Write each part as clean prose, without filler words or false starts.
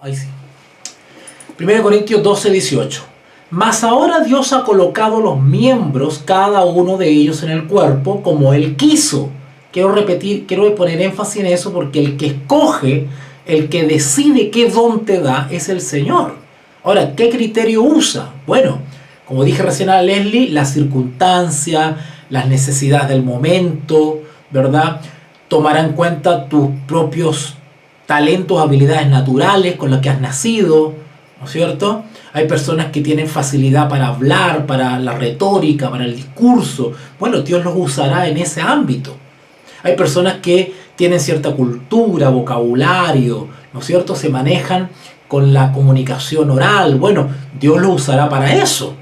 Ahí sí. 1 Corintios 12:18. Mas ahora Dios ha colocado los miembros, cada uno de ellos, en el cuerpo como Él quiso. Quiero poner énfasis en eso porque el que escoge, el que decide qué don te da, es el Señor. Ahora, ¿qué criterio usa? Bueno, como dije recién a Leslie, la circunstancia, las necesidades del momento, ¿verdad? Tomará en cuenta tus propios talentos, habilidades naturales con las que has nacido, ¿no es cierto? Hay personas que tienen facilidad para hablar, para la retórica, para el discurso. Bueno, Dios los usará en ese ámbito. Hay personas que tienen cierta cultura, vocabulario, ¿no es cierto? Se manejan con la comunicación oral. Bueno, Dios los usará para eso,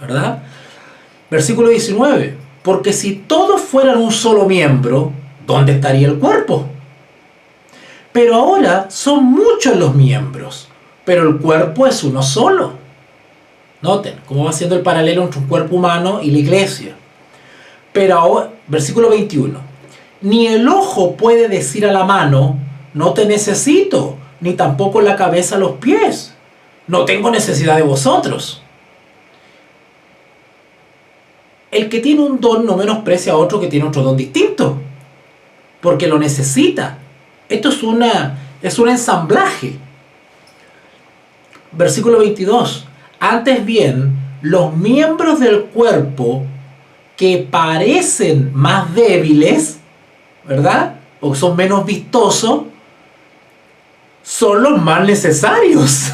¿verdad? Versículo 19. Porque si todos fueran un solo miembro, ¿dónde estaría el cuerpo? Pero ahora son muchos los miembros, pero el cuerpo es uno solo. Noten cómo va haciendo el paralelo entre un cuerpo humano y la iglesia. Pero ahora, versículo 21. Ni el ojo puede decir a la mano, no te necesito, ni tampoco la cabeza a los pies. No tengo necesidad de vosotros. El que tiene un don no menosprecia a otro que tiene otro don distinto, porque lo necesita. Esto es un ensamblaje. Versículo 22. Antes bien, los miembros del cuerpo que parecen más débiles, ¿verdad? O son menos vistosos, son los más necesarios.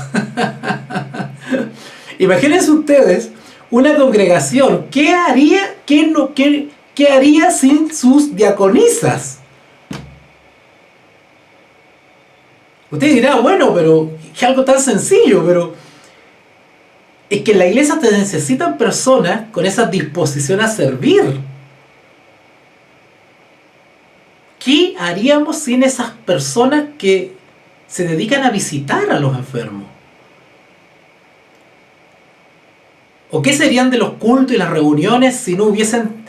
Imagínense ustedes una congregación. ¿Qué haría sin sus diaconisas? Usted dirá, bueno, pero es algo tan sencillo, pero es que en la iglesia te necesitan personas con esa disposición a servir. ¿Qué haríamos sin esas personas que se dedican a visitar a los enfermos? ¿O qué serían de los cultos y las reuniones si no hubiesen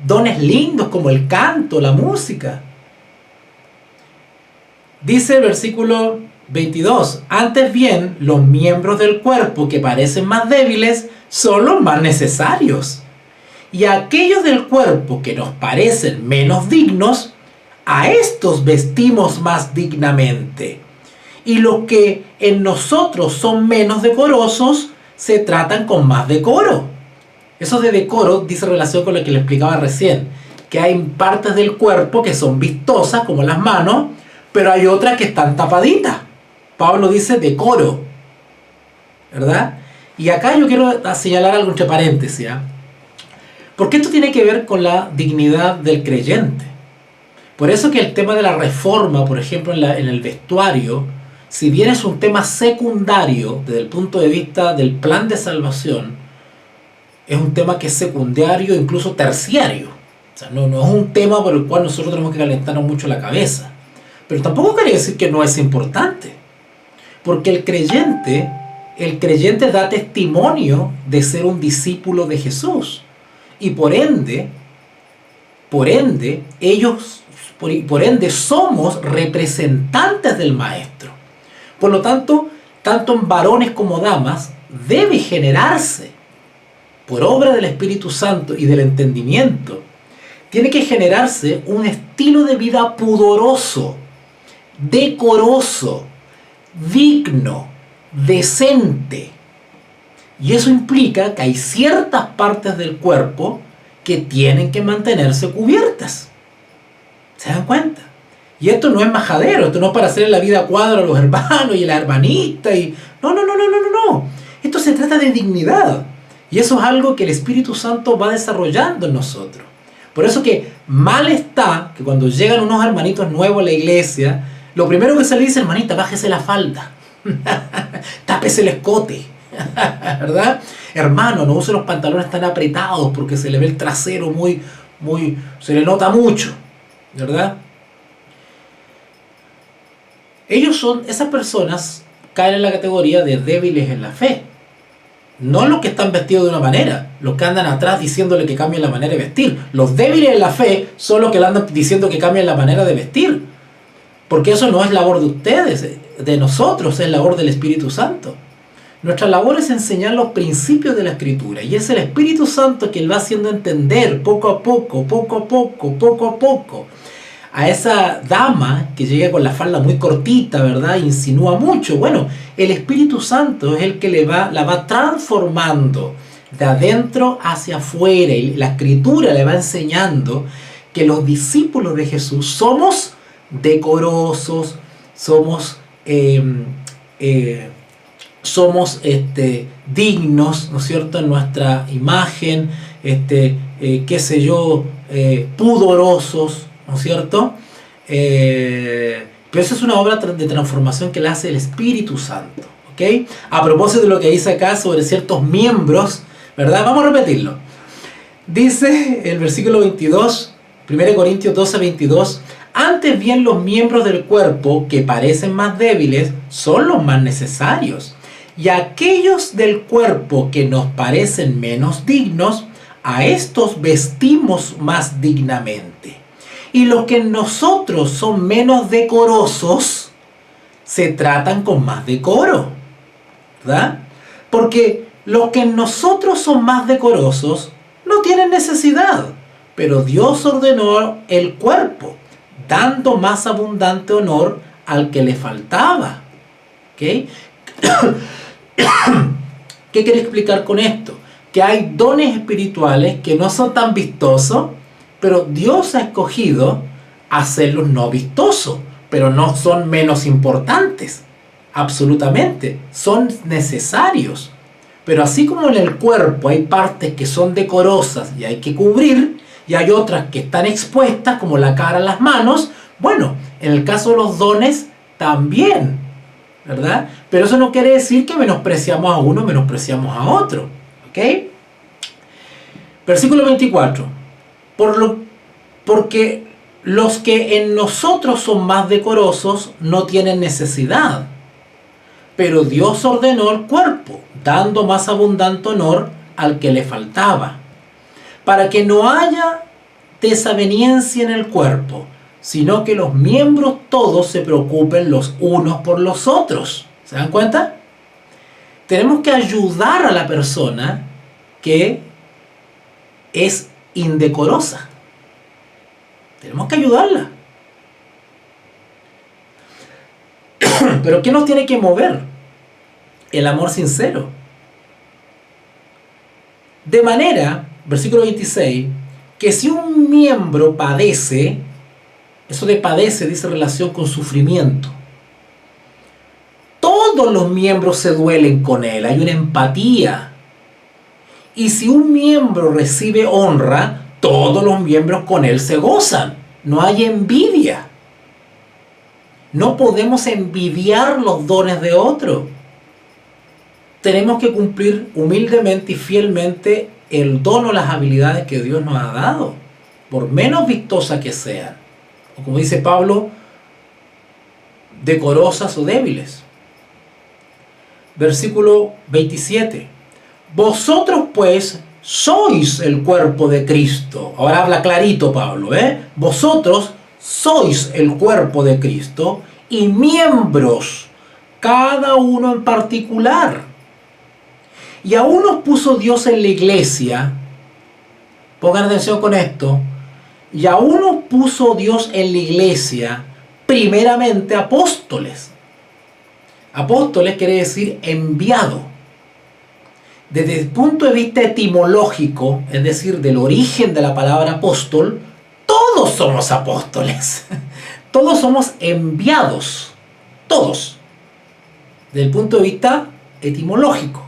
dones lindos como el canto, la música? Dice el versículo 22, antes bien, los miembros del cuerpo que parecen más débiles son los más necesarios. Y aquellos del cuerpo que nos parecen menos dignos, a estos vestimos más dignamente. Y los que en nosotros son menos decorosos, se tratan con más decoro. Eso de decoro dice relación con lo que le explicaba recién, que hay partes del cuerpo que son vistosas, como las manos, pero hay otras que están tapaditas. Pablo dice decoro, ¿verdad? Y acá yo quiero señalar algo entre paréntesis, ¿eh? Porque esto tiene que ver con la dignidad del creyente. Por eso que el tema de la reforma, por ejemplo, en el vestuario, si bien es un tema secundario desde el punto de vista del plan de salvación, es un tema que es secundario, incluso terciario. O sea, no es un tema por el cual nosotros tenemos que calentarnos mucho la cabeza. Pero tampoco quiere decir que no es importante. Porque el creyente da testimonio de ser un discípulo de Jesús. Y por ende, somos representantes del Maestro. Por lo tanto, tanto en varones como damas, debe generarse, por obra del Espíritu Santo y del entendimiento, tiene que generarse un estilo de vida pudoroso, decoroso, digno, decente. Y eso implica que hay ciertas partes del cuerpo que tienen que mantenerse cubiertas. ¿Se dan cuenta? Y esto no es majadero, esto no es para hacer la vida a cuadro a los hermanos y a las hermanitas. No. Esto se trata de dignidad. Y eso es algo que el Espíritu Santo va desarrollando en nosotros. Por eso que mal está que cuando llegan unos hermanitos nuevos a la iglesia, lo primero que se le dice, hermanita, bájese la falda, tápese el escote, ¿verdad? Hermano, no use los pantalones tan apretados porque se le ve el trasero se le nota mucho, ¿verdad? Esas personas caen en la categoría de débiles en la fe. No los que están vestidos de una manera, los que andan atrás diciéndole que cambien la manera de vestir. Los débiles en la fe son los que le andan diciendo que cambien la manera de vestir. Porque eso no es labor de ustedes, de nosotros, es labor del Espíritu Santo. Nuestra labor es enseñar los principios de la Escritura, y es el Espíritu Santo quien va haciendo entender poco a poco, a esa dama que llega con la falda muy cortita, ¿verdad? Insinúa mucho. Bueno, el Espíritu Santo es el que la va transformando de adentro hacia afuera, y la Escritura le va enseñando que los discípulos de Jesús somos decorosos, somos dignos, ¿no es cierto?, en nuestra imagen, pudorosos, ¿no es cierto? Pero eso es una obra de transformación que la hace el Espíritu Santo, ¿ok? A propósito de lo que dice acá sobre ciertos miembros, ¿verdad? Vamos a repetirlo. Dice el versículo 22, 1 Corintios 12, 22, antes bien los miembros del cuerpo que parecen más débiles son los más necesarios, y aquellos del cuerpo que nos parecen menos dignos, a estos vestimos más dignamente. Y los que en nosotros son menos decorosos, se tratan con más decoro, ¿verdad? Porque los que en nosotros son más decorosos no tienen necesidad, pero Dios ordenó el cuerpo, dando más abundante honor al que le faltaba. ¿Ok? ¿Qué quiere explicar con esto? Que hay dones espirituales que no son tan vistosos, pero Dios ha escogido hacerlos no vistosos, pero no son menos importantes. Absolutamente, son necesarios. Pero así como en el cuerpo hay partes que son decorosas y hay que cubrir, y hay otras que están expuestas, como la cara, las manos, bueno, en el caso de los dones también, ¿verdad? Pero eso no quiere decir que menospreciamos a uno, menospreciamos a otro, ¿ok? Versículo 24. Porque los que en nosotros son más decorosos no tienen necesidad, pero Dios ordenó el cuerpo, dando más abundante honor al que le faltaba, para que no haya desaveniencia en el cuerpo, sino que los miembros todos se preocupen los unos por los otros. ¿Se dan cuenta? Tenemos que ayudar a la persona que es indecorosa. Tenemos que ayudarla. Pero ¿qué nos tiene que mover? El amor sincero. De manera, versículo 26, que si un miembro padece, eso de padece dice relación con sufrimiento. Todos los miembros se duelen con él, hay una empatía. Y si un miembro recibe honra, todos los miembros con él se gozan. No hay envidia. No podemos envidiar los dones de otro. Tenemos que cumplir humildemente y fielmente el don o las habilidades que Dios nos ha dado, por menos vistosas que sean, o como dice Pablo, decorosas o débiles. Versículo 27. Vosotros pues sois el cuerpo de Cristo. Ahora habla clarito Pablo, Vosotros sois el cuerpo de Cristo y miembros, cada uno en particular. Y a unos puso Dios en la iglesia, pongan atención con esto, y a unos puso Dios en la iglesia, primeramente apóstoles. Apóstoles quiere decir enviado. Desde el punto de vista etimológico, es decir, del origen de la palabra apóstol, todos somos apóstoles. Todos somos enviados. Todos. Desde el punto de vista etimológico.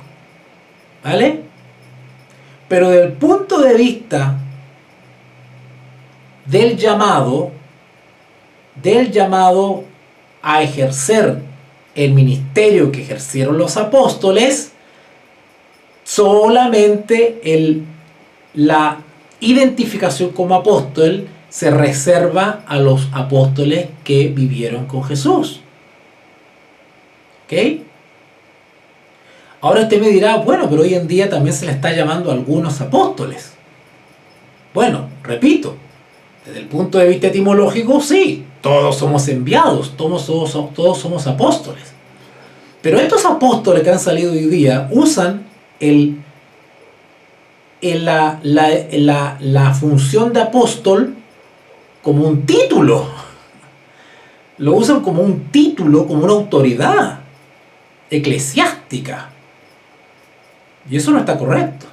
¿Vale? Pero desde el punto de vista del llamado a ejercer el ministerio que ejercieron los apóstoles, solamente la identificación como apóstol se reserva a los apóstoles que vivieron con Jesús. ¿Ok? Ahora usted me dirá, bueno, pero hoy en día también se le está llamando a algunos apóstoles. Bueno, repito, Desde el punto de vista etimológico, sí, todos somos enviados, todos somos apóstoles. Pero estos apóstoles que han salido hoy día usan la función de apóstol como un título. Lo usan como un título, como una autoridad eclesiástica. Y eso no está correcto.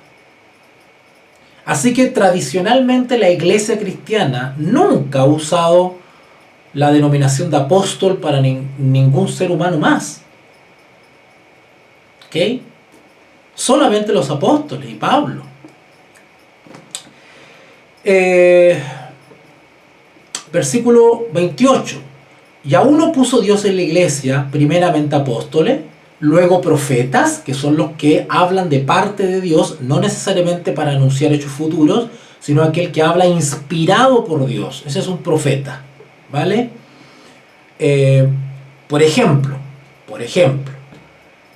Así que tradicionalmente la iglesia cristiana nunca ha usado la denominación de apóstol para ningún ser humano más. ¿Ok? Solamente los apóstoles y Pablo. Versículo 28. Y a uno puso Dios en la iglesia, primeramente apóstoles, luego profetas, que son los que hablan de parte de Dios, no necesariamente para anunciar hechos futuros, sino aquel que habla inspirado por Dios. Ese es un profeta, ¿vale? Por ejemplo,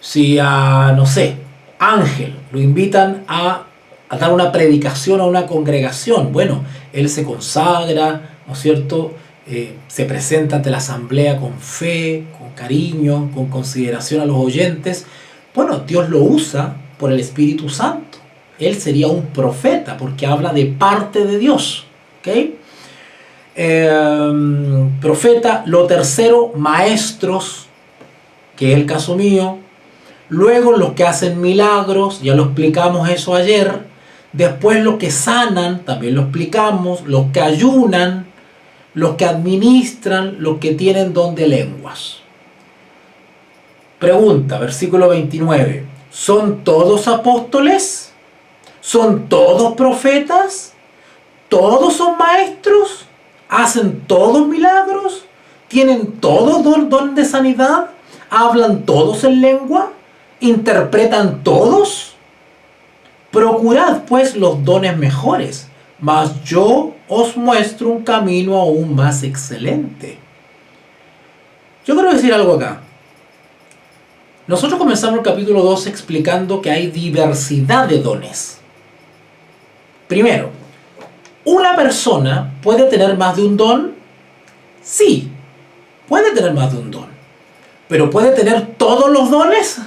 si a, no sé, Ángel lo invitan a dar una predicación a una congregación, bueno, él se consagra, ¿no es cierto?, se presenta ante la asamblea con fe, con cariño, con consideración a los oyentes. Bueno, Dios lo usa por el Espíritu Santo. Él sería un profeta porque habla de parte de Dios. ¿Okay? Profeta. Lo tercero, maestros, que es el caso mío. Luego los que hacen milagros, ya lo explicamos eso ayer. Después los que sanan, también lo explicamos. Los que ayunan, los que administran, los que tienen don de lenguas. Pregunta, versículo 29. ¿Son todos apóstoles? ¿Son todos profetas? ¿Todos son maestros? ¿Hacen todos milagros? ¿Tienen todos don de sanidad? ¿Hablan todos en lengua? ¿Interpretan todos? Procurad pues los dones mejores, mas yo os muestro un camino aún más excelente. Yo quiero decir algo acá. Nosotros comenzamos el capítulo 2 explicando que hay diversidad de dones. Primero, ¿una persona puede tener más de un don? Sí, puede tener más de un don. ¿Pero puede tener todos los dones?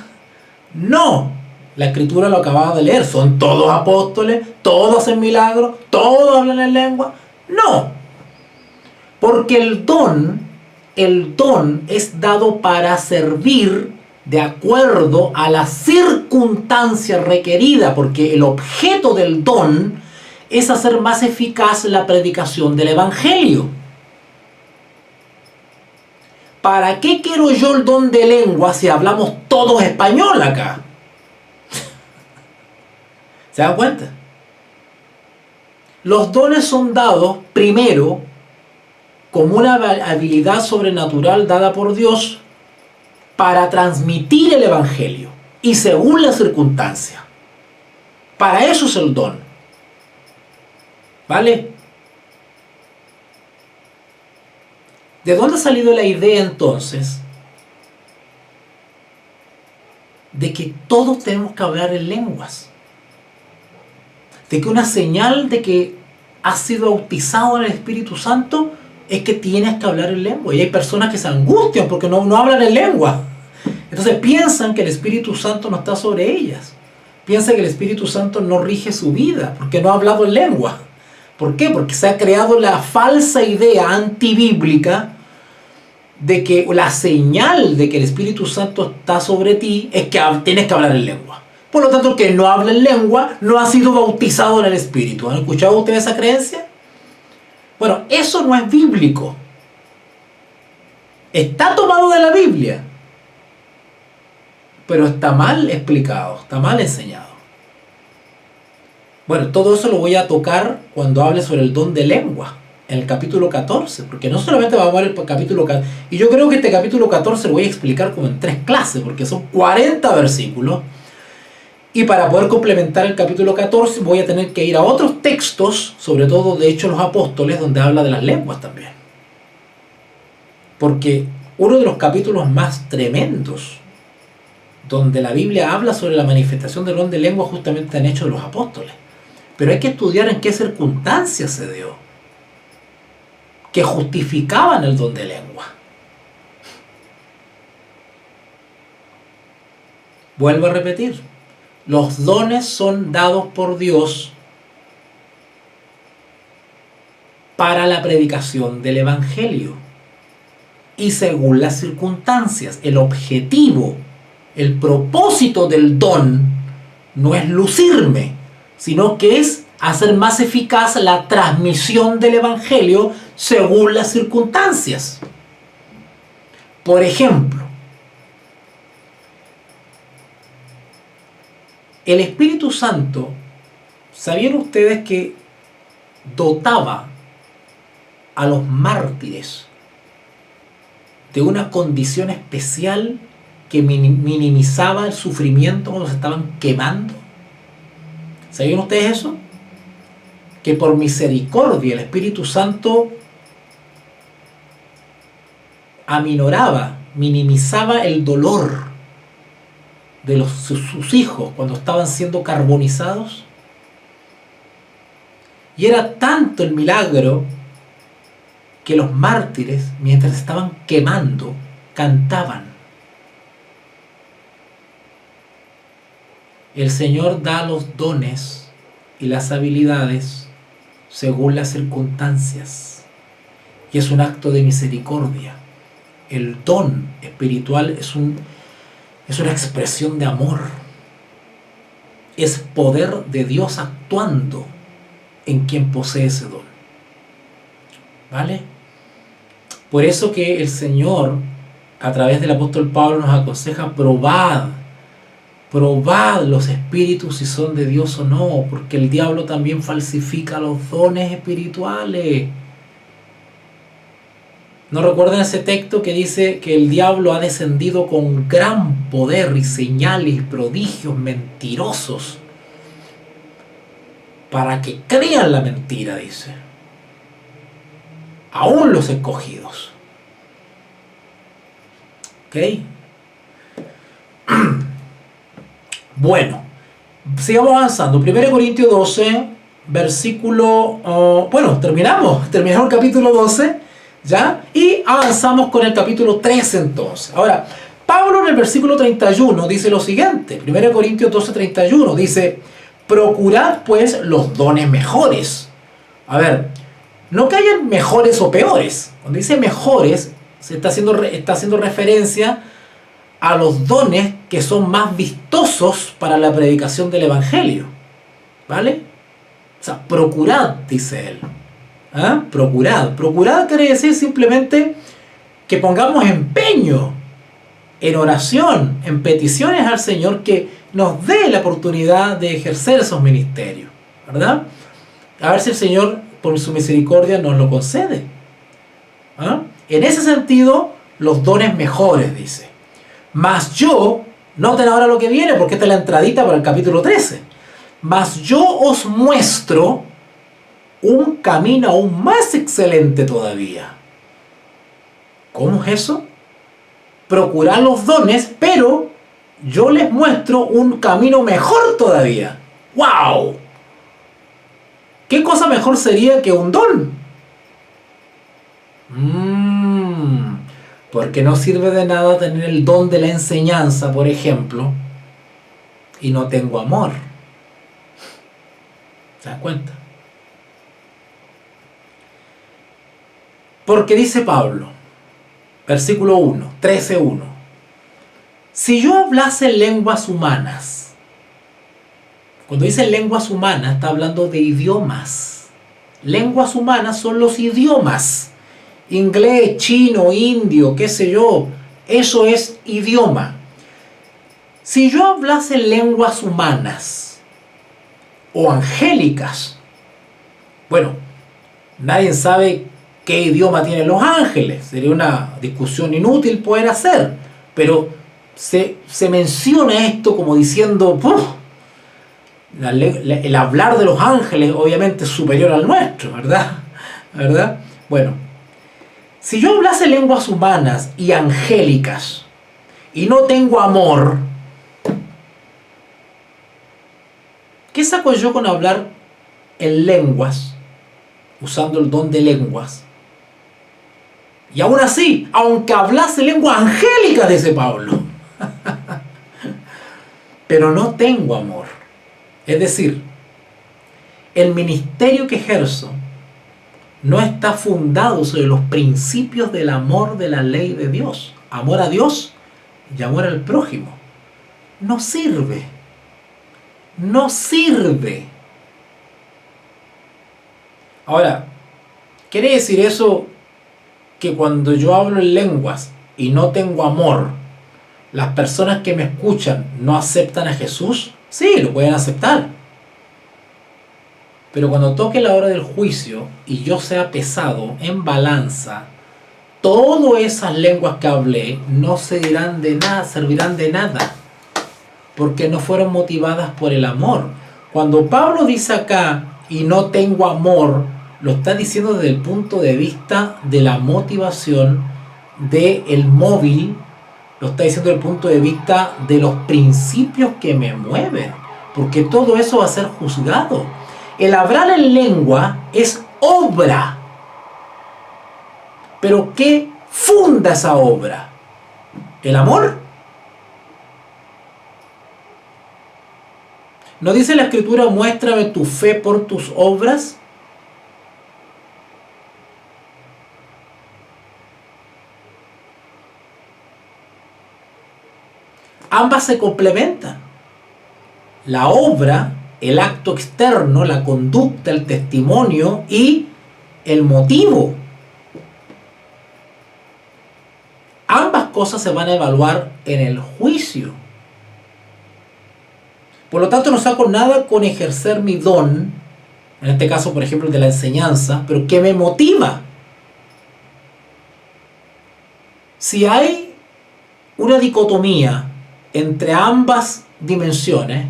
No. La Escritura lo acababa de leer. ¿Son todos apóstoles? ¿Todos hacen milagros? ¿Todos hablan en lengua? No. Porque el don es dado para servir de acuerdo a la circunstancia requerida, porque el objeto del don es hacer más eficaz la predicación del Evangelio. ¿Para qué quiero yo el don de lengua si hablamos todos español acá? ¿Se dan cuenta? Los dones son dados primero como una habilidad sobrenatural dada por Dios para transmitir el Evangelio y según la circunstancia. Para eso es el don. ¿Vale? ¿De dónde ha salido la idea entonces de que todos tenemos que hablar en lenguas? De que una señal de que has sido bautizado en el Espíritu Santo es que tienes que hablar en lengua. Y hay personas que se angustian porque no hablan en lengua. Entonces piensan que el Espíritu Santo no está sobre ellas. Piensan que el Espíritu Santo no rige su vida porque no ha hablado en lengua. ¿Por qué? Porque se ha creado la falsa idea antibíblica de que la señal de que el Espíritu Santo está sobre ti es que tienes que hablar en lengua. Por lo tanto, el que no habla en lengua no ha sido bautizado en el Espíritu. ¿Han escuchado ustedes esa creencia? Bueno, eso no es bíblico. Está tomado de la Biblia, pero está mal explicado, está mal enseñado. Bueno, todo eso lo voy a tocar cuando hable sobre el don de lengua, en el capítulo 14, porque no solamente vamos a ver el capítulo 14, y yo creo que este capítulo 14 lo voy a explicar como en 3 clases, porque son 40 versículos. Y para poder complementar el capítulo 14 voy a tener que ir a otros textos, sobre todo de Hechos de los Apóstoles, donde habla de las lenguas también. Porque uno de los capítulos más tremendos, donde la Biblia habla sobre la manifestación del don de lengua, justamente en Hechos de los Apóstoles. Pero hay que estudiar en qué circunstancias se dio. que justificaban el don de lengua. Vuelvo a repetir, los dones son dados por Dios para la predicación del Evangelio y según las circunstancias. El objetivo, el propósito del don no es lucirme, sino que es hacer más eficaz la transmisión del Evangelio según las circunstancias. Por ejemplo, el Espíritu Santo, ¿sabían ustedes que dotaba a los mártires de una condición especial que minimizaba el sufrimiento cuando se estaban quemando? ¿Sabían ustedes eso? Que por misericordia el Espíritu Santo aminoraba, minimizaba el dolor de sus hijos cuando estaban siendo carbonizados. Y era tanto el milagro que los mártires, mientras estaban quemando, cantaban. El Señor da los dones y las habilidades según las circunstancias. Y es un acto de misericordia. El don espiritual es una expresión de amor. Es poder de Dios actuando en quien posee ese don. ¿Vale? Por eso que el Señor, a través del apóstol Pablo, nos aconseja: probad los espíritus si son de Dios o no, porque el diablo también falsifica los dones espirituales. ¿No recuerdan ese texto que dice que el diablo ha descendido con gran poder y señales y prodigios mentirosos para que crean la mentira? Dice, aún los escogidos. ¿Ok? Bueno, sigamos avanzando. 1 Corintios 12, versículo... terminamos el capítulo 12, ¿ya? Y avanzamos con el capítulo 13 entonces. Ahora, Pablo en el versículo 31 dice lo siguiente. 1 Corintios 12, 31 dice: procurad pues los dones mejores. A ver, no que hayan mejores o peores. Cuando dice mejores, se está haciendo referencia a los dones que son más vistosos para la predicación del Evangelio. ¿Vale? O sea, procurad, dice él. ¿Ah? Procurad. Procurad quiere decir simplemente que pongamos empeño en oración, en peticiones al Señor que nos dé la oportunidad de ejercer esos ministerios. ¿Verdad? A ver si el Señor, por su misericordia, nos lo concede. ¿Ah? En ese sentido, los dones mejores, dice. Mas yo, noten ahora lo que viene, porque esta es la entradita para el capítulo 13. Mas yo os muestro un camino aún más excelente todavía. ¿Cómo es eso? Procurar los dones, pero yo les muestro un camino mejor todavía. ¡Wow! ¿Qué cosa mejor sería que un don? Porque no sirve de nada tener el don de la enseñanza, por ejemplo, y no tengo amor. ¿Se dan cuenta? Porque dice Pablo, versículo 1, 13:1: si yo hablase lenguas humanas, cuando dice lenguas humanas, está hablando de idiomas. Lenguas humanas son los idiomas. Inglés, chino, indio, qué sé yo. Eso es idioma. Si yo hablase lenguas humanas o angélicas, bueno, nadie sabe qué idioma tienen los ángeles. Sería una discusión inútil poder hacer. Pero se menciona esto como diciendo, el hablar de los ángeles obviamente es superior al nuestro, ¿verdad? ¿Verdad? Bueno, si yo hablase lenguas humanas y angélicas y no tengo amor, ¿qué saco yo con hablar en lenguas, usando el don de lenguas, Y aún así, aunque hablase lenguas angélicas, dice Pablo, pero no tengo amor. Es decir, el ministerio que ejerzo no está fundado sobre los principios del amor de la ley de Dios. Amor a Dios y amor al prójimo. No sirve. No sirve. Ahora, ¿quiere decir eso que cuando yo hablo en lenguas y no tengo amor, las personas que me escuchan no aceptan a Jesús? Sí, lo pueden aceptar. Pero cuando toque la hora del juicio y yo sea pesado en balanza, todas esas lenguas que hablé no servirán de nada, porque no fueron motivadas por el amor. Cuando Pablo dice acá, y no tengo amor, lo está diciendo desde el punto de vista de la motivación del móvil, lo está diciendo desde el punto de vista de los principios que me mueven, porque todo eso va a ser juzgado. El hablar en lengua es obra. ¿Pero qué funda esa obra? ¿El amor? ¿No dice la Escritura, muéstrame tu fe por tus obras? Ambas se complementan. La obra, el acto externo, la conducta, el testimonio y el motivo. Ambas cosas se van a evaluar en el juicio. Por lo tanto, no saco nada con ejercer mi don, en este caso, por ejemplo, el de la enseñanza, pero ¿qué me motiva? Si hay una dicotomía entre ambas dimensiones,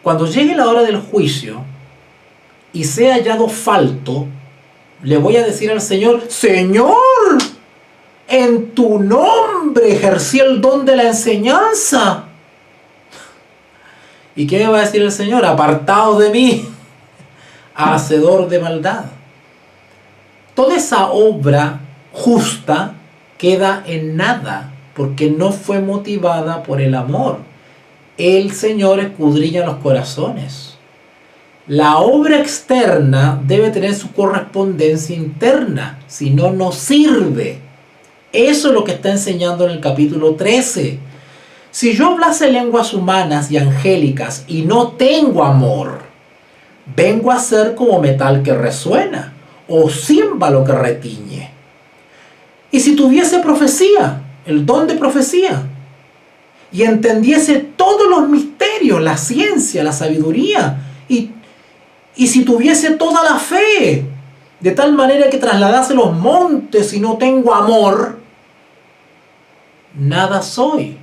cuando llegue la hora del juicio y sea hallado falto, le voy a decir al Señor: Señor, en tu nombre ejercí el don de la enseñanza. ¿Y qué me va a decir el Señor? Apartado de mí, hacedor de maldad. Toda esa obra justa queda en nada, porque no fue motivada por el amor. El Señor escudriña los corazones. La obra externa debe tener su correspondencia interna, si no, no sirve. Eso es lo que está enseñando en el capítulo 13. Si yo hablase lenguas humanas y angélicas y no tengo amor, vengo a ser como metal que resuena o címbalo que retiñe. Y si tuviese profecía, el don de profecía, y entendiese todos los misterios, la ciencia, la sabiduría, y si tuviese toda la fe, de tal manera que trasladase los montes y no tengo amor, nada soy.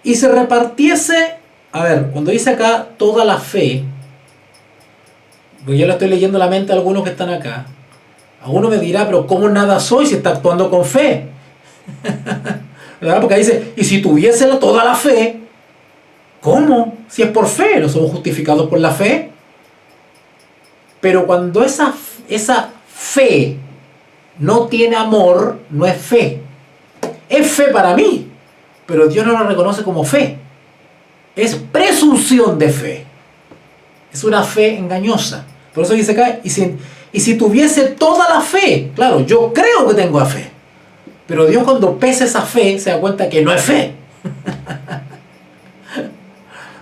Y se repartiese, a ver, cuando dice acá toda la fe, porque yo le estoy leyendo la mente a algunos que están acá, alguno me dirá, pero ¿cómo nada soy si está actuando con fe? ¿Verdad? Porque dice, y si tuviese toda la fe, ¿cómo? Si es por fe, no somos justificados por la fe. Pero cuando esa fe no tiene amor, no es fe. Es fe para mí, pero Dios no la reconoce como fe. Es presunción de fe. Es una fe engañosa. Por eso dice acá, y si tuviese toda la fe, claro, yo creo que tengo la fe, pero Dios cuando pesa esa fe se da cuenta que no es fe.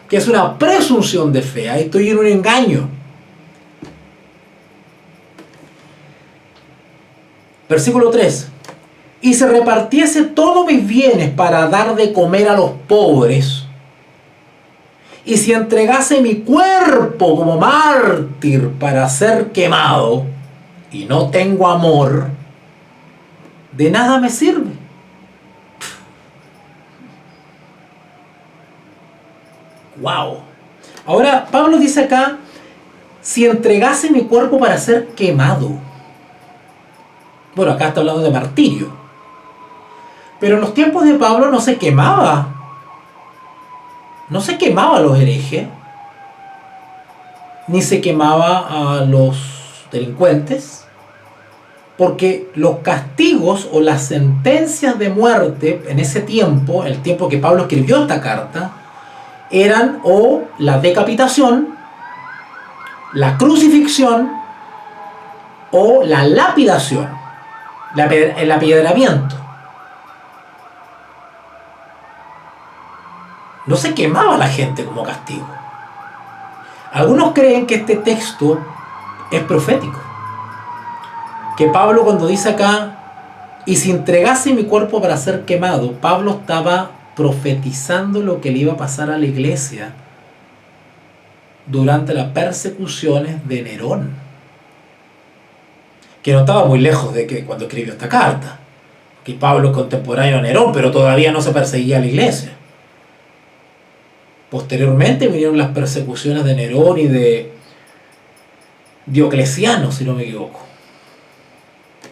Que es una presunción de fe. Ahí estoy en un engaño. Versículo 3. Y se repartiese todos mis bienes para dar de comer a los pobres, y si entregase mi cuerpo como mártir para ser quemado, y no tengo amor, de nada me sirve. Wow. Ahora Pablo dice acá, si entregase mi cuerpo para ser quemado. Bueno, acá está hablando de martirio. Pero en los tiempos de Pablo no se quemaba. No se quemaba a los herejes. Ni se quemaba a los delincuentes, porque los castigos o las sentencias de muerte en ese tiempo, el tiempo que Pablo escribió esta carta, eran o la decapitación, la crucifixión o la lapidación, el apedreamiento. No se quemaba la gente como castigo. Algunos creen que este texto es profético. Que Pablo, cuando dice acá, y si entregase mi cuerpo para ser quemado, Pablo estaba profetizando lo que le iba a pasar a la iglesia durante las persecuciones de Nerón, que no estaba muy lejos de que cuando escribió esta carta, que Pablo es contemporáneo a Nerón, pero todavía no se perseguía a la iglesia. Posteriormente vinieron las persecuciones de Nerón y de Diocleciano, si no me equivoco.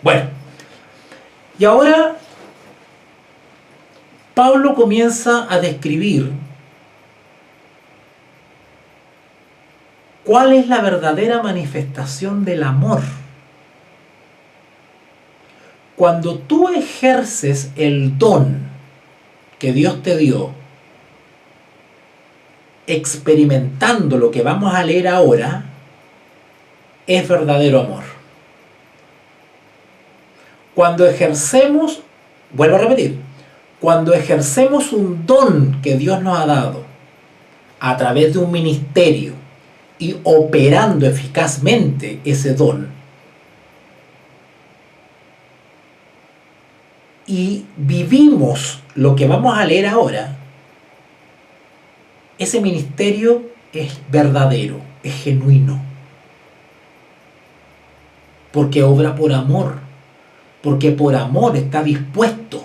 Bueno, y ahora Pablo comienza a describir cuál es la verdadera manifestación del amor. Cuando tú ejerces el don que Dios te dio, experimentando lo que vamos a leer ahora, es verdadero amor. Cuando ejercemos, vuelvo a repetir, cuando ejercemos un don que Dios nos ha dado a través de un ministerio y operando eficazmente ese don, y vivimos lo que vamos a leer ahora, ese ministerio es verdadero, es genuino, porque obra por amor, porque por amor está dispuesto,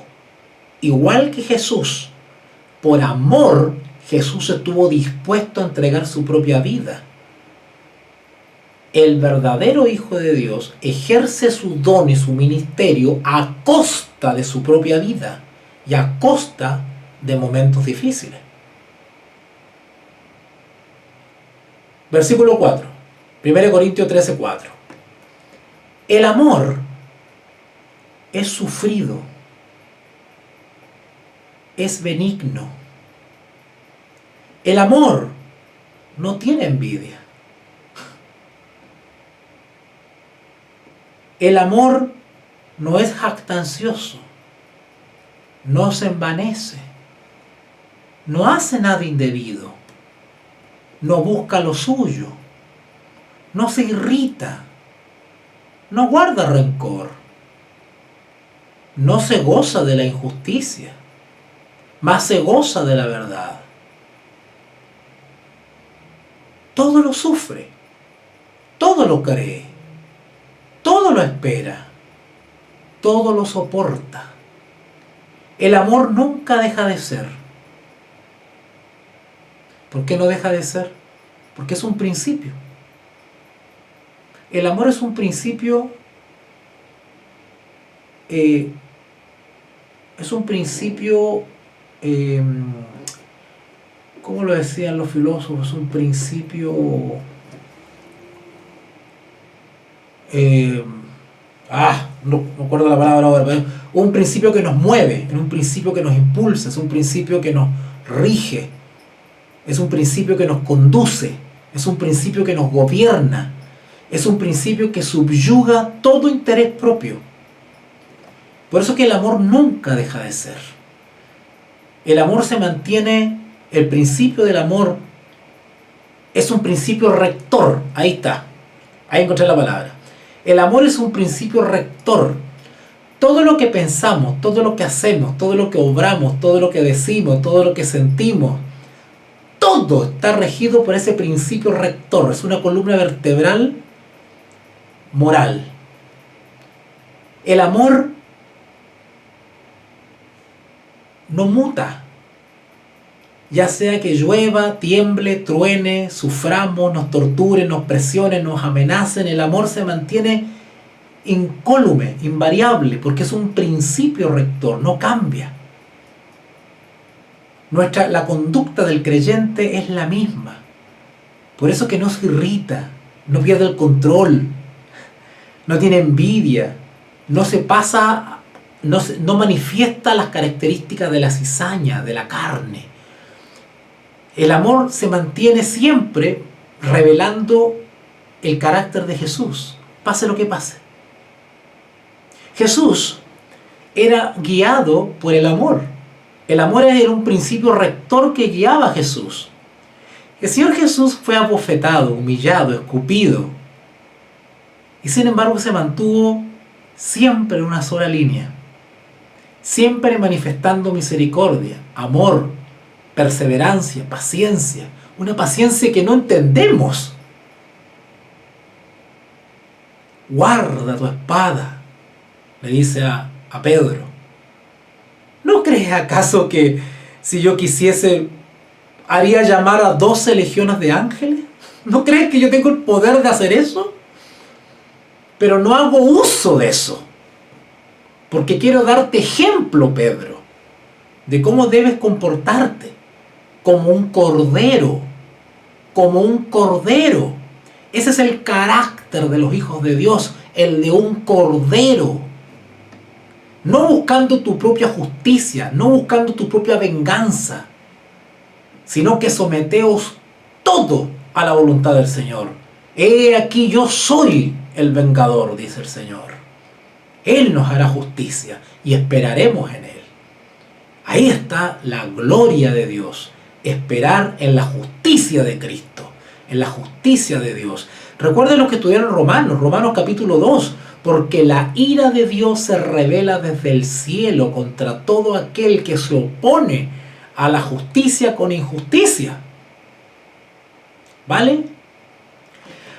igual que Jesús, por amor Jesús estuvo dispuesto a entregar su propia vida. El verdadero Hijo de Dios ejerce su don y su ministerio a costa de su propia vida y a costa de momentos difíciles. Versículo 4, 1 Corintios 13:4. El amor es sufrido, es benigno. El amor no tiene envidia. El amor no es jactancioso, no se envanece, no hace nada indebido, no busca lo suyo, no se irrita, no guarda rencor, no se goza de la injusticia, mas se goza de la verdad. Todo lo sufre, todo lo cree, todo lo espera, todo lo soporta. El amor nunca deja de ser. ¿Por qué no deja de ser? Porque es un principio. El amor es un principio, ¿cómo lo decían los filósofos? Es un principio, no me acuerdo la palabra ahora, pero un principio que nos mueve, es un principio que nos impulsa, es un principio que nos rige, es un principio que nos conduce, es un principio que nos gobierna, es un principio que subyuga todo interés propio. Por eso que el amor nunca deja de ser. El amor se mantiene, el principio del amor es un principio rector. Ahí está, ahí encontré la palabra. El amor es un principio rector. Todo lo que pensamos, todo lo que hacemos, todo lo que obramos, todo lo que decimos, todo lo que sentimos, todo está regido por ese principio rector. Es una columna vertebral moral. El amor no muta. Ya sea que llueva, tiemble, truene, suframos, nos torturen, nos presionen, nos amenacen, el amor se mantiene incólume, invariable, porque es un principio rector, no cambia. La conducta del creyente es la misma. Por eso que no se irrita, no pierde el control, no tiene envidia, no se pasa, no manifiesta las características de la cizaña, de la carne. El amor se mantiene siempre revelando el carácter de Jesús, pase lo que pase. Jesús era guiado por el amor. El amor era un principio rector que guiaba a Jesús. El Señor Jesús fue abofetado, humillado, escupido, y sin embargo se mantuvo siempre en una sola línea, siempre manifestando misericordia, amor, perseverancia, paciencia, una paciencia que no entendemos. Guarda tu espada, le dice a Pedro. ¿No crees acaso que si yo quisiese haría llamar a 12 legiones de ángeles? ¿No crees que yo tengo el poder de hacer eso? Pero no hago uso de eso, porque quiero darte ejemplo, Pedro, de cómo debes comportarte como un cordero, como un cordero. Ese es el carácter de los hijos de Dios, el de un cordero. No buscando tu propia justicia, no buscando tu propia venganza, sino que someteos todo a la voluntad del Señor. He aquí yo soy el vengador, dice el Señor. Él nos hará justicia y esperaremos en Él. Ahí está la gloria de Dios, esperar en la justicia de Cristo, en la justicia de Dios. Recuerden lo que estudiaron Romanos capítulo 2, porque la ira de Dios se revela desde el cielo contra todo aquel que se opone a la justicia con injusticia. ¿Vale?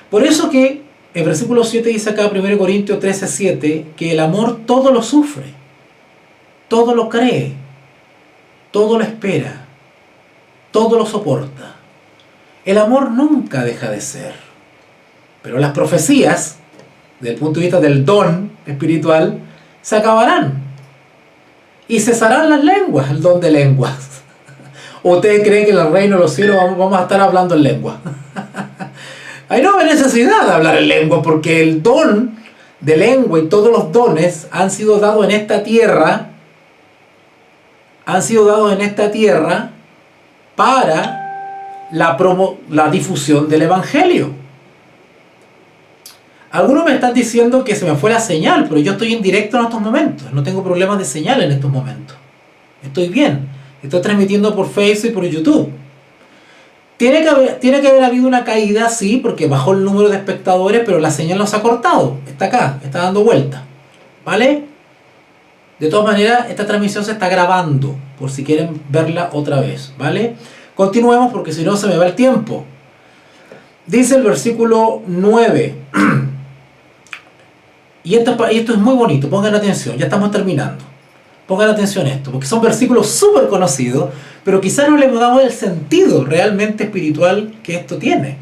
Por eso que en versículo 7 dice acá, 1 Corintios 13:7, que el amor todo lo sufre, todo lo cree, todo lo espera, todo lo soporta. El amor nunca deja de ser. Pero las profecías, desde el punto de vista del don espiritual, se acabarán. Y cesarán las lenguas, el don de lenguas. ¿O ustedes creen que en el reino de los cielos vamos a estar hablando en lengua? Ahí no hay necesidad de hablar en lengua, porque el don de lengua y todos los dones han sido dados en esta tierra, para la difusión del Evangelio. Algunos me están diciendo que se me fue la señal, pero yo estoy en directo en estos momentos. No tengo problemas de señal en estos momentos. Estoy bien. Estoy transmitiendo por Facebook y por YouTube. Tiene que haber habido una caída, sí, porque bajó el número de espectadores, pero la señal no se ha cortado. Está acá, está dando vuelta. ¿Vale? De todas maneras, esta transmisión se está grabando, por si quieren verla otra vez. ¿Vale? Continuemos porque si no se me va el tiempo. Dice el versículo 9. Y esto es muy bonito, pongan atención, ya estamos terminando. Pongan atención a esto, porque son versículos súper conocidos, pero quizás no le damos el sentido realmente espiritual que esto tiene.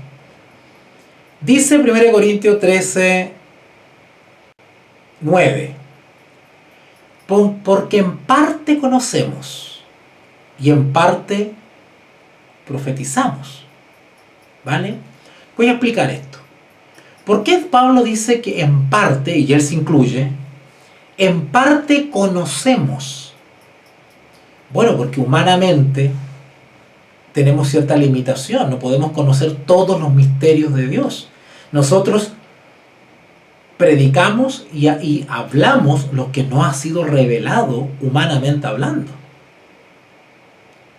Dice 1 Corintios 13, 9. Porque en parte conocemos y en parte profetizamos. ¿Vale? Voy a explicar esto. ¿Por qué Pablo dice que en parte, y él se incluye, en parte conocemos? Bueno, porque humanamente tenemos cierta limitación, no podemos conocer todos los misterios de Dios. Nosotros predicamos y hablamos lo que no ha sido revelado humanamente hablando.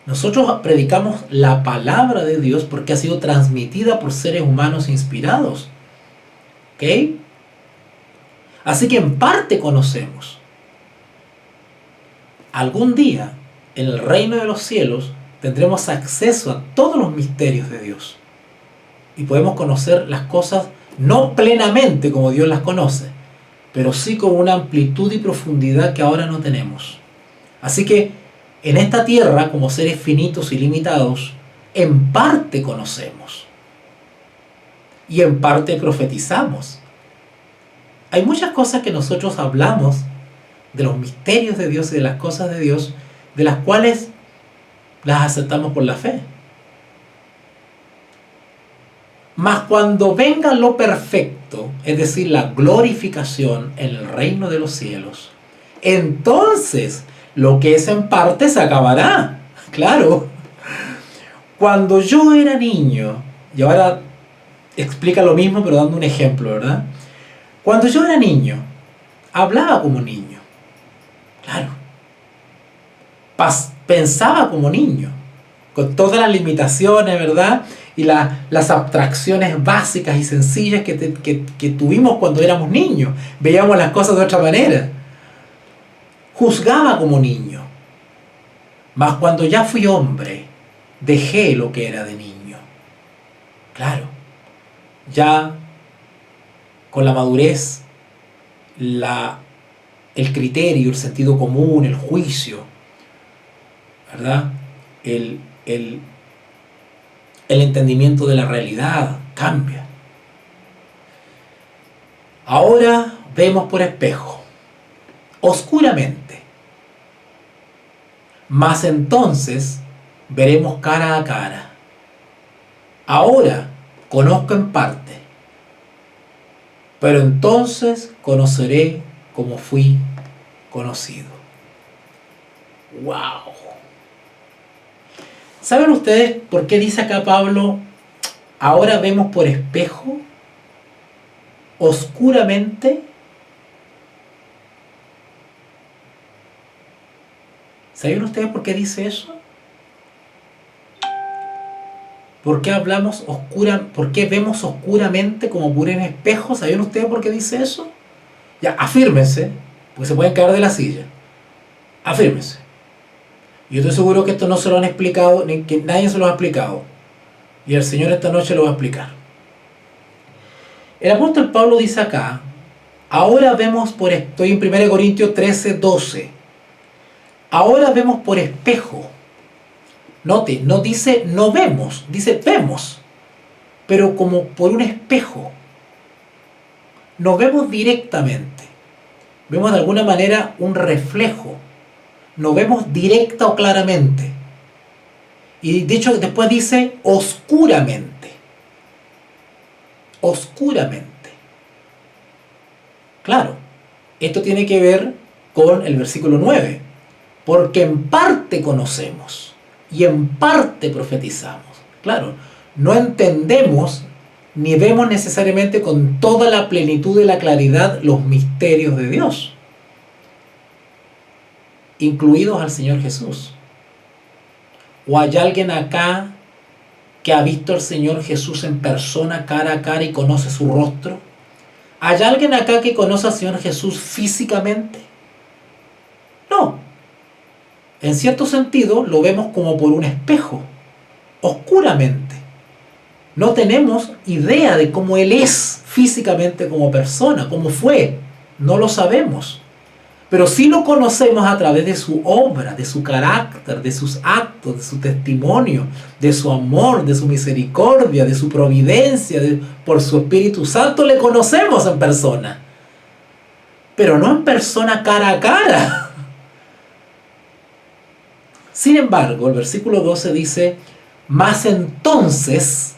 Nosotros predicamos la palabra de Dios porque ha sido transmitida por seres humanos inspirados. ¿Ok? Así que en parte conocemos. Algún día, en el reino de los cielos, tendremos acceso a todos los misterios de Dios. Y podemos conocer las cosas no plenamente como Dios las conoce, pero sí con una amplitud y profundidad que ahora no tenemos. Así que en esta tierra, como seres finitos y limitados, en parte conocemos. Y en parte profetizamos. Hay muchas cosas que nosotros hablamos de los misterios de Dios y de las cosas de Dios, de las cuales las aceptamos por la fe. Mas cuando venga lo perfecto, es decir, la glorificación en el reino de los cielos, entonces lo que es en parte se acabará. Claro, cuando yo era niño, y ahora explica lo mismo pero dando un ejemplo, ¿verdad? Cuando yo era niño, hablaba como niño. Claro. Pensaba como niño, con todas las limitaciones, ¿verdad? Y las abstracciones básicas y sencillas que tuvimos cuando éramos niños. Veíamos las cosas de otra manera. Juzgaba como niño. Mas cuando ya fui hombre, dejé lo que era de niño. Claro, ya con la madurez, el criterio, el sentido común, el juicio, ¿verdad? El entendimiento de la realidad cambia. Ahora vemos por espejo, oscuramente. Mas entonces veremos cara a cara. Ahora conozco en parte, pero entonces conoceré como fui conocido. ¡Wow! ¿Saben ustedes por qué dice acá Pablo, ahora vemos por espejo, oscuramente? ¿Saben ustedes por qué dice eso? ¿Por qué hablamos por qué vemos oscuramente como por un espejo? ¿Saben ustedes por qué dice eso? Ya, afírmense, porque se pueden caer de la silla. Afírmense. Yo estoy seguro que esto no se lo han explicado, ni que nadie se lo ha explicado. Y el Señor esta noche lo va a explicar. El apóstol Pablo dice acá, ahora vemos estoy en 1 Corintios 13:12. Ahora vemos por espejo. Note, no dice no vemos, dice vemos. Pero como por un espejo. No vemos directamente. Vemos de alguna manera un reflejo. No vemos directa o claramente. Y de hecho después dice oscuramente. Oscuramente. Claro, esto tiene que ver con el versículo 9. Porque en parte conocemos y en parte profetizamos. Claro, no entendemos ni vemos necesariamente con toda la plenitud y la claridad los misterios de Dios, incluidos al Señor Jesús. ¿O hay alguien acá que ha visto al Señor Jesús en persona, cara a cara, y conoce su rostro? ¿Hay alguien acá que conoce al Señor Jesús físicamente? No. En cierto sentido lo vemos como por un espejo, oscuramente. No tenemos idea de cómo Él es físicamente como persona, cómo fue. No lo sabemos. Pero sí lo conocemos a través de su obra, de su carácter, de sus actos, de su testimonio, de su amor, de su misericordia, de su providencia, por su Espíritu Santo le conocemos en persona. Pero no en persona cara a cara. Sin embargo, el versículo 12 dice, mas entonces,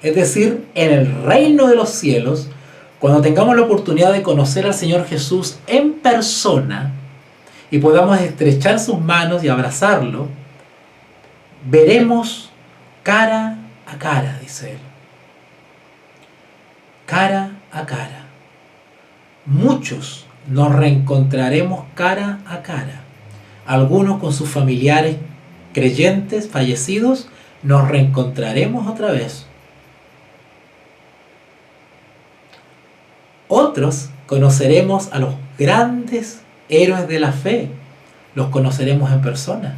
es decir, en el reino de los cielos, cuando tengamos la oportunidad de conocer al Señor Jesús en persona y podamos estrechar sus manos y abrazarlo, veremos cara a cara, dice él. Cara a cara. Muchos nos reencontraremos cara a cara. Algunos con sus familiares creyentes fallecidos, nos reencontraremos otra vez. Otros conoceremos a los grandes héroes de la fe, los conoceremos en persona.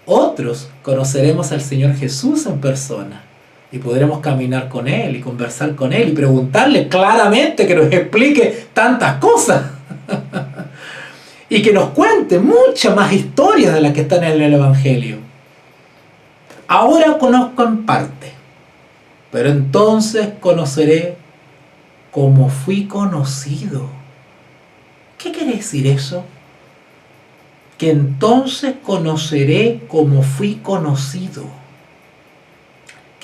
Otros conoceremos al Señor Jesús en persona y podremos caminar con Él y conversar con Él y preguntarle claramente que nos explique tantas cosas. Y que nos cuente muchas más historias de las que están en el Evangelio. Ahora conozco en parte, pero entonces conoceré como fui conocido. ¿Qué quiere decir eso? Que entonces conoceré como fui conocido.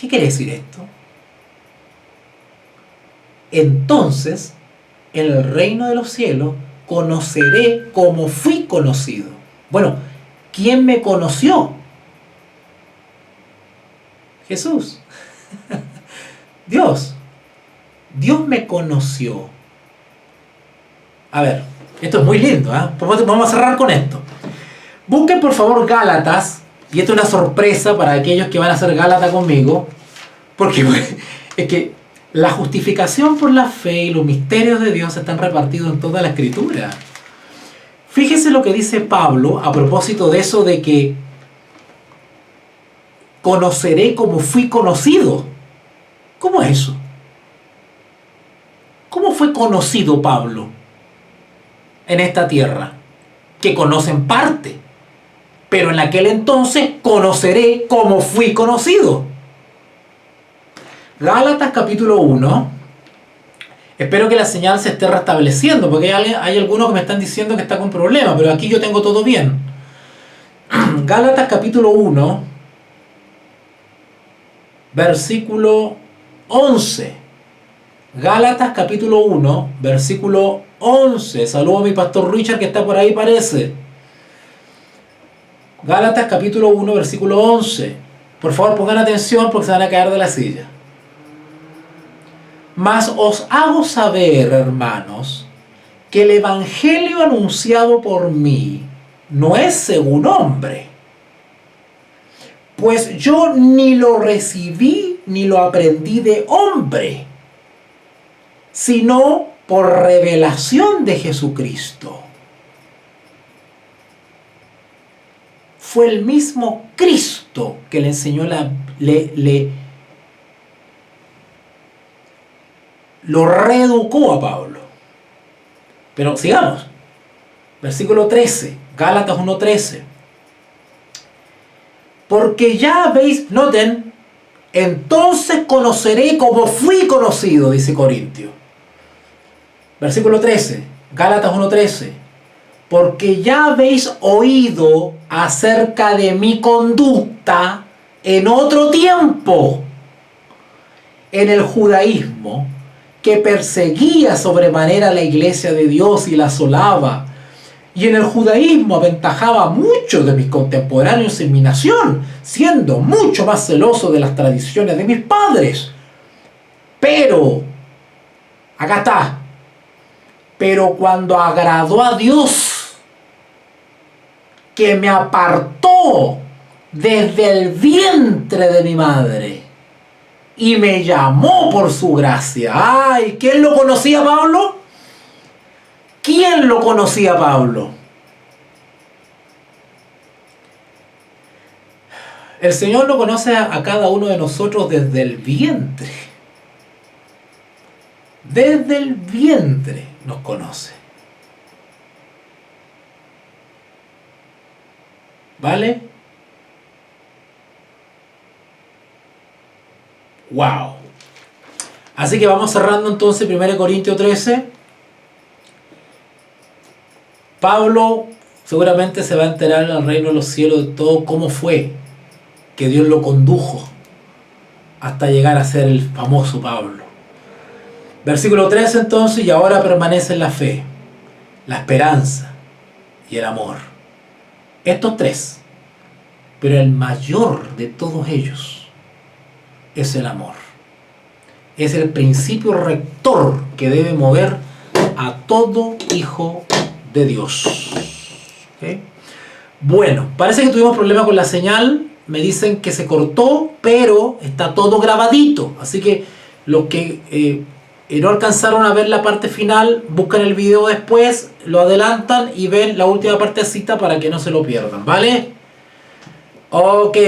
¿Qué quiere decir esto? Entonces, en el reino de los cielos, conoceré como fui conocido. Bueno, ¿quién me conoció? Jesús. Dios. Dios me conoció. A ver, esto es muy lindo, ¿eh? Vamos a cerrar con esto. Busquen por favor Gálatas, y esto es una sorpresa para aquellos que van a hacer Gálatas conmigo, porque es que la justificación por la fe y los misterios de Dios están repartidos en toda la Escritura. Fíjese lo que dice Pablo a propósito de eso de que conoceré como fui conocido. ¿Cómo es eso? ¿Cómo fue conocido Pablo en esta tierra? Que conocen parte, pero en aquel entonces conoceré como fui conocido. Gálatas capítulo 1. Espero que la señal se esté restableciendo, porque hay algunos que me están diciendo que está con problemas, pero aquí yo tengo todo bien. Gálatas capítulo 1, versículo 11. Gálatas capítulo 1, versículo 11. Saludo a mi pastor Richard que está por ahí, parece. Gálatas capítulo 1, versículo 11. Por favor pongan atención porque se van a caer de la silla. Mas os hago saber, hermanos, que el evangelio anunciado por mí no es según hombre. Pues yo ni lo recibí ni lo aprendí de hombre, sino por revelación de Jesucristo. Fue el mismo Cristo que le enseñó lo reeducó a Pablo. Pero sigamos. Versículo 13, Gálatas 1:13. Porque ya habéis, noten, entonces conoceré como fui conocido, dice Corintio. Versículo 13, Gálatas 1:13. Porque ya habéis oído acerca de mi conducta en otro tiempo, en el judaísmo, que perseguía sobremanera la iglesia de Dios y la asolaba, y en el judaísmo aventajaba a muchos de mis contemporáneos en mi nación, siendo mucho más celoso de las tradiciones de mis padres. Pero, acá está, pero cuando agradó a Dios, que me apartó desde el vientre de mi madre, y me llamó por su gracia. ¡Ay! ¿Quién lo conocía a Pablo? ¿Quién lo conocía a Pablo? El Señor lo conoce a cada uno de nosotros desde el vientre. Desde el vientre nos conoce. ¿Vale? ¡Wow! Así que vamos cerrando entonces 1 Corintios 13. Pablo seguramente se va a enterar en el reino de los cielos de todo cómo fue que Dios lo condujo hasta llegar a ser el famoso Pablo. Versículo 13 entonces, y ahora permanece en la fe, la esperanza y el amor. Estos tres, pero el mayor de todos ellos es el amor. Es el principio rector que debe mover a todo hijo de Dios. ¿Okay? Bueno, parece que tuvimos problemas con la señal. Me dicen que se cortó, pero está todo grabadito. Así que los que no alcanzaron a ver la parte final, buscan el video después, lo adelantan y ven la última partecita para que no se lo pierdan, ¿vale? Ok,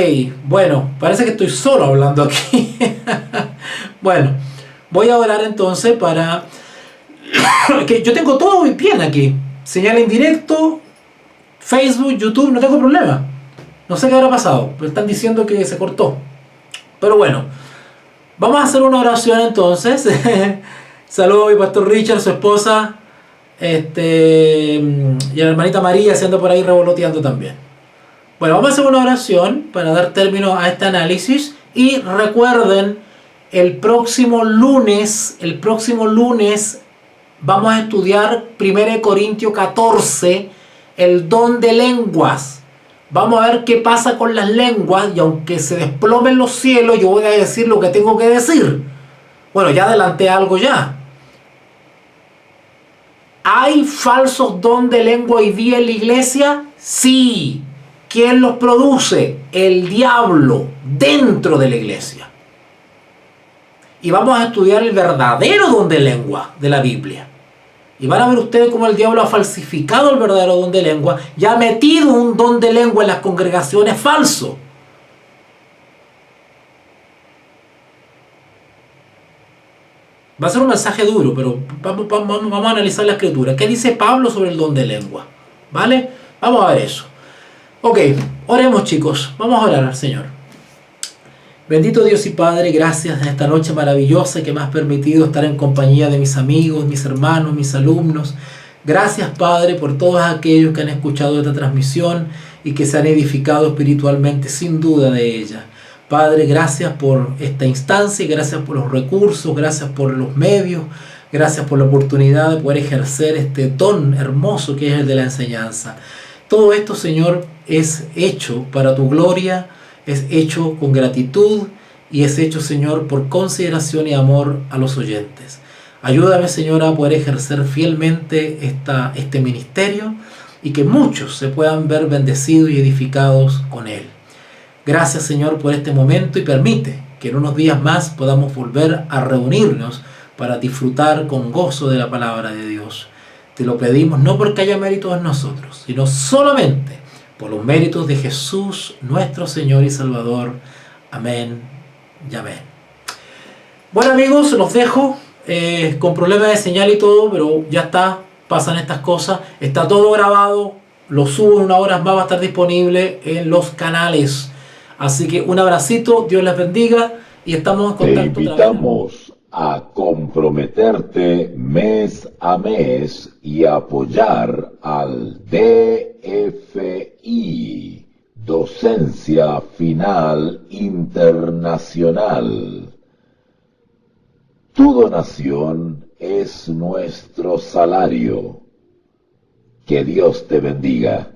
bueno, parece que estoy solo hablando aquí. Bueno, voy a orar entonces para... que yo tengo todo bien aquí. Señal en directo, Facebook, YouTube, no tengo problema. No sé qué habrá pasado, pero están diciendo que se cortó. Pero bueno, vamos a hacer una oración entonces. Saludos a mi pastor Richard, su esposa, y a la hermanita María, siendo por ahí revoloteando también. Bueno, vamos a hacer una oración para dar término a este análisis Y recuerden, el próximo lunes vamos a estudiar 1 Corintios 14, el don de lenguas. Vamos a ver qué pasa con las lenguas, y aunque se desplomen los cielos, yo voy a decir lo que tengo que decir. Bueno, ya adelanté algo ya. ¿Hay falsos don de lengua hoy día en la iglesia? Sí. ¿Quién los produce? El diablo, dentro de la iglesia. Y vamos a estudiar el verdadero don de lengua de la Biblia. Y van a ver ustedes cómo el diablo ha falsificado el verdadero don de lengua y ha metido un don de lengua en las congregaciones falso. Va a ser un mensaje duro, pero vamos a analizar la escritura. ¿Qué dice Pablo sobre el don de lengua? ¿Vale? Vamos a ver eso. Ok, oremos, chicos. Vamos a orar al Señor. Bendito Dios y Padre, gracias en esta noche maravillosa que me has permitido estar en compañía de mis amigos, mis hermanos, mis alumnos. Gracias, Padre, por todos aquellos que han escuchado esta transmisión y que se han edificado espiritualmente sin duda de ella. Padre, gracias por esta instancia, gracias por los recursos, gracias por los medios, gracias por la oportunidad de poder ejercer este don hermoso que es el de la enseñanza. Todo esto, Señor, es hecho para tu gloria, es hecho con gratitud y es hecho, Señor, por consideración y amor a los oyentes. Ayúdame, Señor, a poder ejercer fielmente este ministerio y que muchos se puedan ver bendecidos y edificados con él. Gracias, Señor, por este momento y permite que en unos días más podamos volver a reunirnos para disfrutar con gozo de la palabra de Dios. Te lo pedimos no porque haya méritos en nosotros, sino solamente por los méritos de Jesús, nuestro Señor y Salvador. Amén y amén. Bueno, amigos, los dejo con problemas de señal y todo, pero ya está, pasan estas cosas. Está todo grabado, lo subo en unas horas más, va a estar disponible en los canales. Así que un abracito, Dios les bendiga y estamos en contacto. Te invitamos a comprometerte mes a mes y apoyar al DFI, Docencia Final Internacional. Tu donación es nuestro salario. Que Dios te bendiga.